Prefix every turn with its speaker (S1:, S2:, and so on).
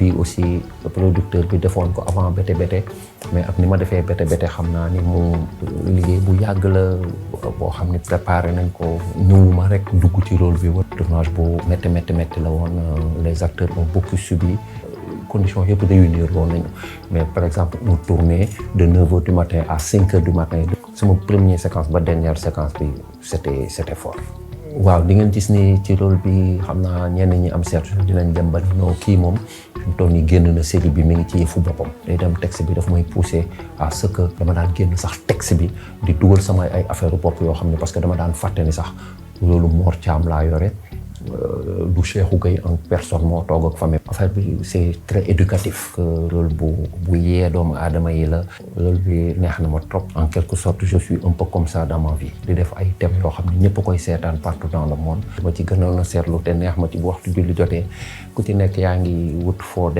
S1: puis aussi producteur bi defoon ko avant Bété Bété mais ak ni ma defee Bété Bété xam naa ni mu liggéey bu yàgg la boo xam ne préparé nañ ko ñëwuma rek dugg ci rôle bi wa tournage bu métti la woon les acteurs ont beaucoup subi conditions yëpp réunir woon nañu mais par exemple on tournait de 9h du matin à 5h du matin sama première séquence ba dernière séquence bi c'était fort. waaw di ngeen gis ni ci rôle bi xam naa ñenn ñi am certitude dinañ dem ba non kii moom fi mu toll nii génn na série bi mi ngi ci yëfu boppam. day dem texte bi daf may pousser à ce que dama daan génn sax texte bi di dugal samay ay affaire bopp yoo xam ne parce que dama daan fàtte ni sax loolu Mor Thiam laa yore du Cheikhou Gueye en personne moo toog ak famille. affaire bi c'est très éducatif. que rôle bu yee doomu aadama yi la. rôle bi neex na ma trop. en quelque sorte je suis un peu comme ça dans ma vie. di def ay thèmes yoo xam ne ñëpp a koy seetaan partout dans le monde. ma ci gënoon a seetlu te neex ma ci bu waxtu julli jotee ku ci nekk yaa ngi wut foo